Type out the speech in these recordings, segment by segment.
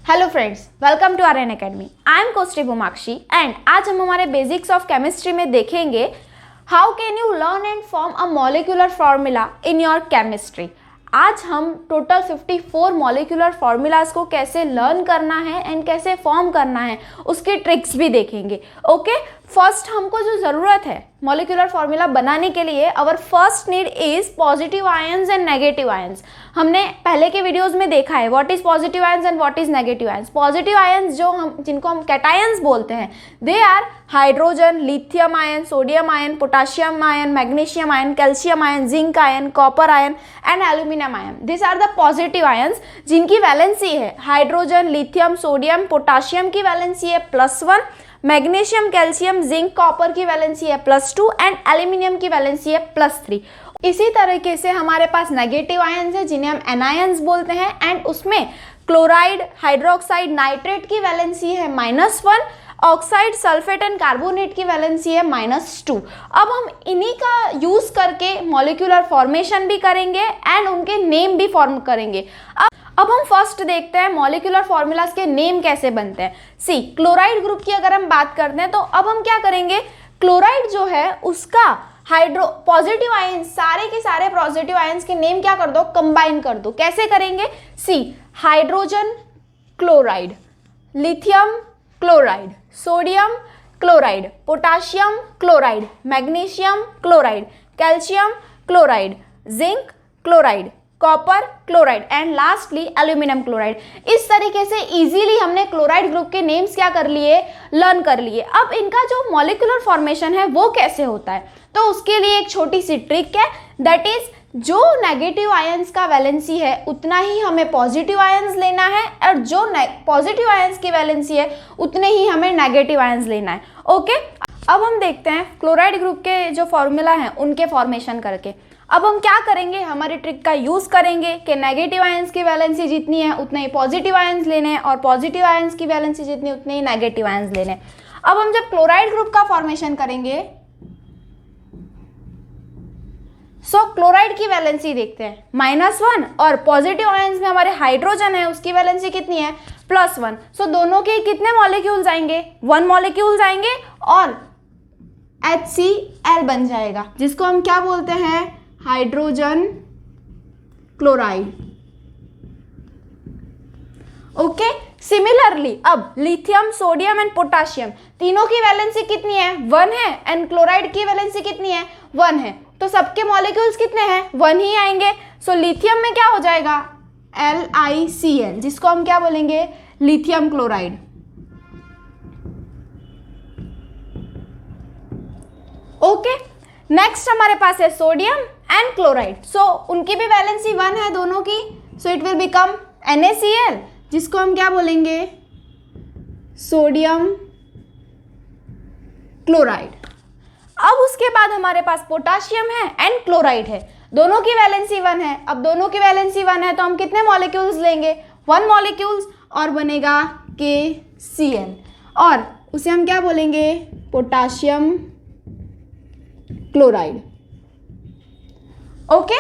Hello friends, welcome to Aryan academy. I am कोस्टी बुमाक्षी and आज हम हमारे बेसिक्स ऑफ केमिस्ट्री में देखेंगे how can you learn and form a molecular formula in your chemistry. आज हम टोटल 54 मॉलिक्यूलर फार्मूलाज को कैसे लर्न करना है एंड कैसे फॉर्म करना है उसके ट्रिक्स भी देखेंगे। ओके, फर्स्ट हमको जो ज़रूरत है मॉलिक्यूलर फार्मूला बनाने के लिए, our first need is positive ions and negative ions. हमने पहले के वीडियोस में देखा है what is positive ions and what is negative ions. Positive ions जिनको हम कैटायंस बोलते हैं, they are hydrogen, lithium ion, sodium ion, potassium ion, magnesium ion, calcium ion, zinc ion, copper ion and aluminium ion. This are the positive ions जिनकी valency है hydrogen, lithium, sodium, potassium की valency है +1, magnesium, calcium, zinc, copper की valency है +2 and aluminium की valency है +3। इसी तरीके से हमारे पास नेगेटिव आयंस है जिन्हें हम एनायंस बोलते हैं एंड उसमें क्लोराइड, हाइड्रोक्साइड, नाइट्रेट की वैलेंसी है -1, ऑक्साइड, सल्फेट एंड कार्बोनेट की वैलेंसी है -2। अब हम इन्हीं का यूज करके मॉलिक्यूलर फॉर्मेशन भी करेंगे एंड उनके नेम भी फॉर्म करेंगे। अब हम फर्स्ट देखते हैं मॉलिक्यूलर फॉर्मूलाज के नेम कैसे बनते हैं। सी, क्लोराइड ग्रुप की अगर हम बात करते हैं तो अब हम क्या करेंगे, क्लोराइड जो है उसका पॉजिटिव आयंस, सारे के सारे पॉजिटिव आयंस के नेम क्या कर दो, कंबाइन कर दो। कैसे करेंगे? See, hydrogen chloride, lithium chloride, sodium chloride, potassium chloride, magnesium chloride, calcium chloride, zinc chloride, copper chloride and lastly aluminium chloride. इस तरीके से इजीली हमने क्लोराइड ग्रुप के नेम्स क्या कर लिए, लर्न कर लिए। अब इनका जो मॉलिक्यूलर फॉर्मेशन है वो कैसे होता है, तो उसके लिए एक छोटी सी ट्रिक है, दैट इज जो नेगेटिव आयंस का वैलेंसी है उतना ही हमें पॉजिटिव आयंस लेना है और जो पॉजिटिव आयंस की वैलेंसी है उतने ही हमें नेगेटिव आयंस लेना है। ओके, अब हम देखते हैं क्लोराइड ग्रुप के जो फॉर्मूला हैं उनके फॉर्मेशन करके। अब हम क्या करेंगे, हमारी ट्रिक का यूज करेंगे कि नेगेटिव आयंस की वैलेंसी जितनी है उतने ही पॉजिटिव आयंस लेने हैं और पॉजिटिव आयंस की वैलेंसी जितनी उतने ही नेगेटिव आयंस लेने हैं। अब हम जब क्लोराइड ग्रुप का फॉर्मेशन करेंगे, क्लोराइड की वैलेंसी देखते हैं -1 और पॉजिटिव आयंस में हमारे हाइड्रोजन है उसकी वैलेंसी कितनी है, +1। दोनों के कितने मॉलिक्यूल्स आएंगे, 1 मॉलिक्यूल्स आएंगे और HCl बन जाएगा जिसको हम क्या बोलते हैं, हाइड्रोजन क्लोराइड। ओके, सिमिलरली अब लिथियम, सोडियम एंड पोटाशियम तीनों की वैलेंसी कितनी है, 1 है एंड क्लोराइड की वैलेंसी कितनी है, 1 है। तो सबके मॉलिक्यूल्स कितने हैं, 1 ही आएंगे। लिथियम में क्या हो जाएगा, LiCl जिसको हम क्या बोलेंगे, लिथियम क्लोराइड। ओके, नेक्स्ट हमारे पास है सोडियम एंड क्लोराइड। उनकी भी वैलेंसी 1 है दोनों की, इट विल बिकम NaCl जिसको हम क्या बोलेंगे, सोडियम क्लोराइड। अब उसके बाद हमारे पास पोटाशियम है एंड क्लोराइड है, दोनों की वैलेंसी 1 है। अब दोनों की वैलेंसी 1 है तो हम कितने मॉलिक्यूल्स लेंगे, 1 मॉलिक्यूल्स और बनेगा KCl और उसे हम क्या बोलेंगे, पोटाशियम क्लोराइड। ओके,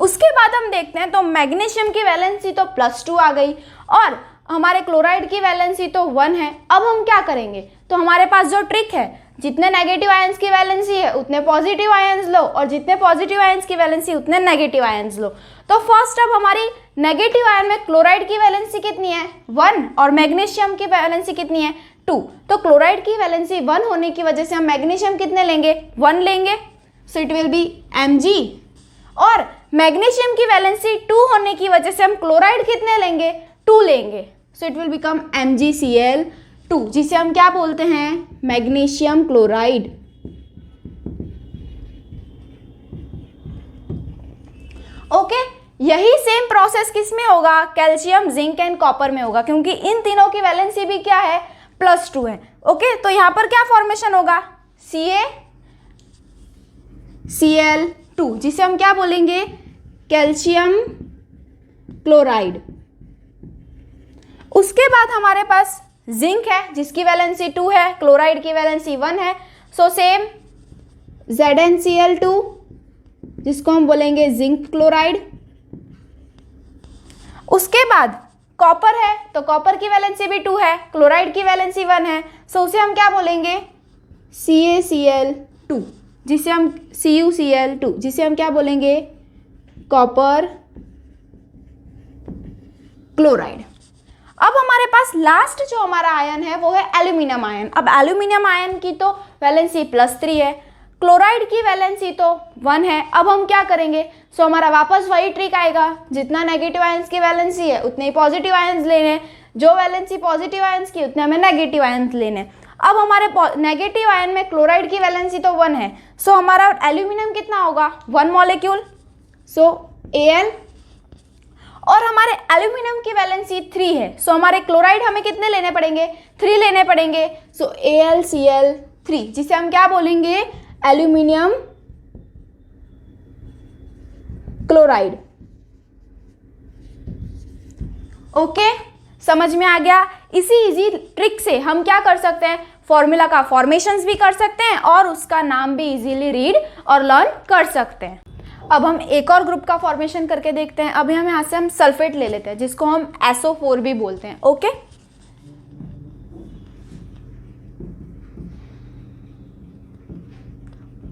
उसके बाद हम देखते हैं तो मैग्नीशियम की वैलेंसी तो +2 आ गई और हमारे क्लोराइड की वैलेंसी तो 1 है। अब हम क्या करेंगे, तो हमारे पास जो ट्रिक है, जितने नेगेटिव आयंस की वैलेंसी है उतने पॉजिटिव आयंस लो और जितने पॉजिटिव आयंस की वैलेंसी उतने नेगेटिव आयंस लो। तो फर्स्ट अब हमारी नेगेटिव आयन में क्लोराइड की वैलेंसी कितनी है, 1 और मैग्नीशियम की वैलेंसी कितनी है, 2। तो क्लोराइड की वैलेंसी 1 होने की वजह से हम मैग्नीशियम कितने लेंगे, 1 लेंगे, इट विल बी Mg। और मैग्नीशियम की वैलेंसी 2 होने की वजह से हम क्लोराइड कितने लेंगे, 2 लेंगे, इट विल बिकम MgCl2 जिसे हम क्या बोलते हैं, मैग्नीशियम क्लोराइड। ओके, यही सेम प्रोसेस किस में होगा, कैल्शियम, जिंक एंड कॉपर में होगा, क्योंकि इन तीनों की वैलेंसी भी क्या है, +2 है। ओके, तो यहां पर क्या फॉर्मेशन होगा, CaCl2 जिसे हम क्या बोलेंगे, कैल्शियम क्लोराइड। उसके बाद हमारे पास जिंक है जिसकी वैलेंसी 2 है, क्लोराइड की वैलेंसी 1 है, सेम ZnCl2 जिसको हम बोलेंगे जिंक क्लोराइड। उसके बाद कॉपर है तो कॉपर की वैलेंसी भी 2 है, क्लोराइड की वैलेंसी 1 है, सो उसे हम क्या बोलेंगे CaCl2, जिसे हम CuCl2, जिसे हम क्या बोलेंगे कॉपर क्लोराइड। अब हमारे पास लास्ट जो हमारा आयन है वो है एल्यूमिनियम आयन। अब एल्यूमिनियम आयन की तो वैलेंसी +3 है, क्लोराइड की वैलेंसी तो 1 है। अब हम क्या करेंगे, सो हमारा वापस वही ट्रिक आएगा, जितना नेगेटिव आयंस की वैलेंसी है उतने ही पॉजिटिव आयंस लेने, जो वैलेंसी पॉजिटिव आयंस की उतने हमें नेगेटिव आयंस लेने। अब हमारे नेगेटिव आयन में क्लोराइड की वैलेंसी तो 1 है, सो हमारा एल्यूमिनियम कितना होगा 1 मॉलिक्यूल, सो Al, और हमारे एल्यूमिनियम की वैलेंसी 3 है, सो हमारे क्लोराइड हमें कितने लेने पड़ेंगे 3 लेने पड़ेंगे, सो AlCl3, जिसे हम क्या बोलेंगे एल्यूमिनियम क्लोराइड। ओके, समझ में आ गया। इसी इजी ट्रिक से हम क्या कर सकते हैं, फॉर्मूला का फॉर्मेशंस भी कर सकते हैं और उसका नाम भी इजीली रीड और लर्न कर सकते हैं। अब हम एक और ग्रुप का फॉर्मेशन करके देखते हैं। अभी हम यहाँ से हम सल्फेट ले लेते हैं, जिसको हम SO4 भी बोलते हैं। ओके,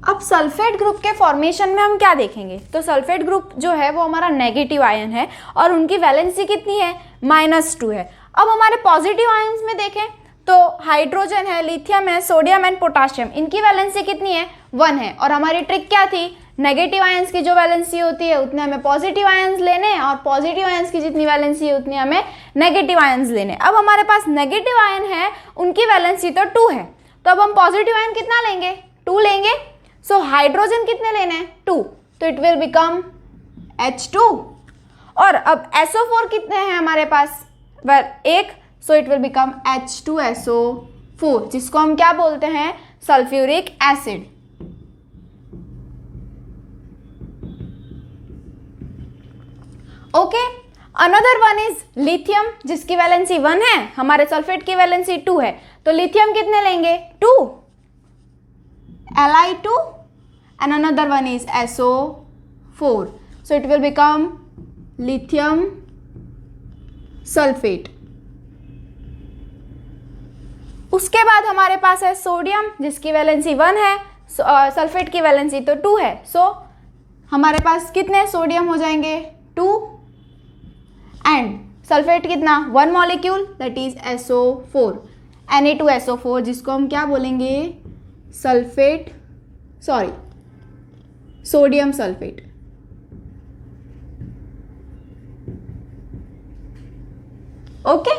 अब सल्फेट ग्रुप के फॉर्मेशन में हम क्या देखेंगे, तो सल्फेट ग्रुप जो है वो हमारा नेगेटिव आयन है और उनकी वैलेंसी कितनी है -2 है। अब हमारे पॉजिटिव आयंस में देखें तो हाइड्रोजन है, लिथियम है, सोडियम एंड पोटाशियम, इनकी वैलेंसी कितनी है 1 है। और हमारी ट्रिक क्या थी, नेगेटिव आयंस की जो वैलेंसी होती है उतने हमें पॉजिटिव आयंस लेने और पॉजिटिव आयंस की जितनी वैलेंसी है उतनी हमें नेगेटिव आयंस लेने। अब हमारे पास नेगेटिव आयन है, उनकी वैलेंसी तो 2 है, तो अब हम पॉजिटिव आयन कितना लेंगे 2 लेंगे। सो हाइड्रोजन कितने लेने हैं 2, तो इट विल बिकम H2। और अब SO4 कितने हैं हमारे पास 1, so it will become H2SO4, जिसको हम क्या बोलते हैं sulphuric acid. Okay, another one is lithium, जिसकी वैलेंसी 1 है, हमारे सल्फेट की वैलेंसी 2 है, तो लिथियम कितने लेंगे 2, Li2, and another one is SO4, so it will become lithium sulfate। उसके बाद हमारे पास है सोडियम, जिसकी वैलेंसी 1 है, सल्फेट की वैलेंसी तो 2 है, सो हमारे पास कितने सोडियम हो जाएंगे 2 एंड सल्फेट कितना 1 molecule, that is SO4, Na2SO4, जिसको हम क्या बोलेंगे सोडियम सल्फेट। ओके,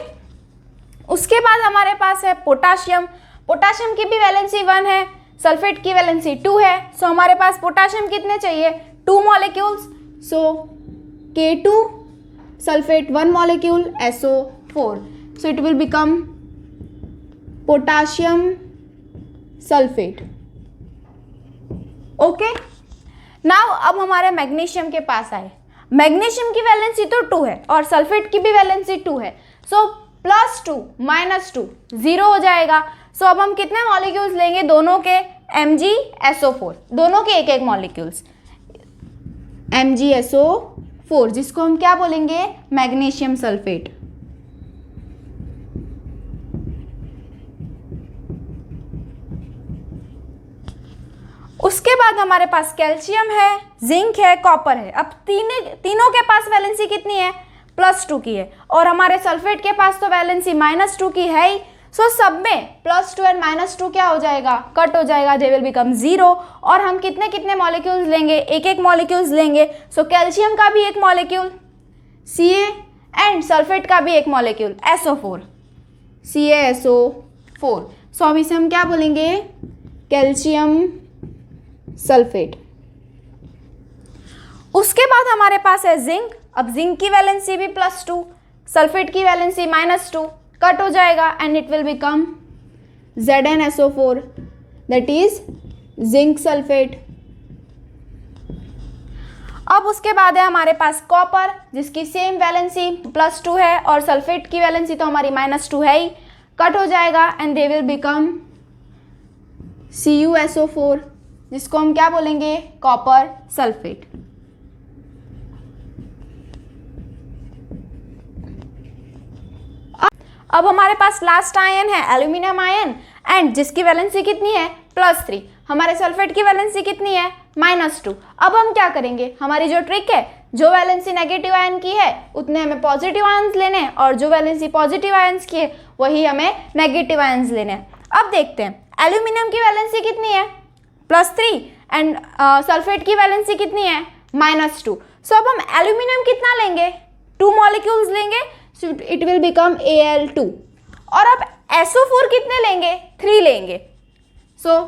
उसके बाद हमारे पास है पोटाशियम। पोटाशियम की भी वैलेंसी 1 है, सल्फेट की वैलेंसी 2 है, सो हमारे पास पोटाशियम कितने चाहिए 2 molecules, so K2 sulphate 1 molecule SO4, so it will become potassium sulphate. Okay, now अब हमारे मैग्नीशियम के पास आए। मैग्नीशियम की वैलेंसी तो 2 है और सल्फेट की भी वैलेंसी 2 है, सो +2 -2 0 हो जाएगा। सो अब हम कितने मॉलिक्यूल्स लेंगे दोनों के MgSO4, दोनों के एक मॉलिक्यूल्स MgSO4, जिसको हम क्या बोलेंगे मैग्नीशियम सल्फेट। उसके बाद हमारे पास कैल्शियम है, जिंक है, कॉपर है। अब तीनों के पास वैलेंसी कितनी है +2 की है और हमारे सल्फेट के पास तो वैलेंसी -2 की है ही, सो सब में +2 एंड -2 क्या हो जाएगा कट हो जाएगा, दे विल बिकम 0। और हम कितने मॉलिक्यूल्स लेंगे एक मॉलिक्यूल्स लेंगे, सो कैल्शियम का भी एक मॉलिक्यूल Ca एंड सल्फेट का भी एक मॉलिक्यूल SO4 CaSO4, सो अब इसे हम क्या बोलेंगे कैल्शियम सल्फेट। उसके बाद हमारे पास है जिंक। अब जिंक की वैलेंसी भी +2, सल्फेट की वैलेंसी -2, कट हो जाएगा and it will become ZnSO4, that is zinc sulphate. अब उसके बाद है हमारे पास कॉपर, जिसकी सेम वैलेंसी +2 है और सल्फेट की वैलेंसी तो हमारी -2 है ही, कट हो जाएगा and they will become CuSO4, जिसको हम क्या बोलेंगे कॉपर सल्फेट। अब हमारे पास लास्ट आयन है एल्यूमिनियम आयन, एंड जिसकी वैलेंसी कितनी है +3। हमारे सल्फेट की वैलेंसी कितनी है -2। अब हम क्या करेंगे, हमारी जो ट्रिक है, जो वैलेंसी नेगेटिव आयन की है उतने हमें पॉजिटिव आयंस लेने हैं, और जो वैलेंसी पॉजिटिव आयंस की है वही हमें नेगेटिव आयंस लेने हैं। अब देखते हैं एल्यूमिनियम की वैलेंसी कितनी है +3 एंड सल्फेट की वैलेंसी कितनी है -2। सो अब हम एल्यूमिनियम कितना लेंगे, 2 मॉलिक्यूल्स लेंगे, so it will become Al2। और अब SO4 कितने लेंगे, 3 लेंगे, सो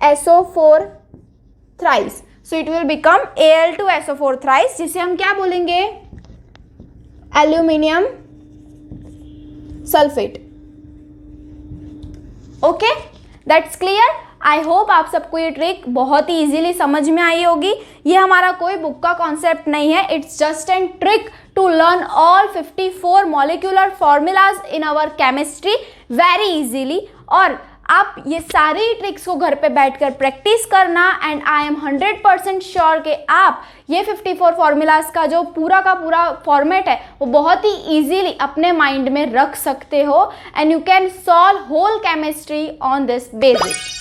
SO4 thrice, so it will become Al2 SO4 thrice, जिसे हम क्या बोलेंगे, aluminium sulphate. Okay, that's clear. I hope आप सबको ये ट्रिक बहुत ही इजीली समझ में आई होगी। ये हमारा कोई बुक का कॉन्सेप्ट नहीं है, it's just an trick to learn all 54 molecular formulas in our chemistry very easily. और आप ये सारी ट्रिक्स को घर पे बैठकर प्रैक्टिस करना, एंड आई एम 100% श्योर कि आप ये 54 फॉर्मूलाज का जो पूरा का पूरा फॉर्मेट है वो बहुत ही इजीली अपने माइंड में रख सकते हो, and you can solve whole chemistry on this basis.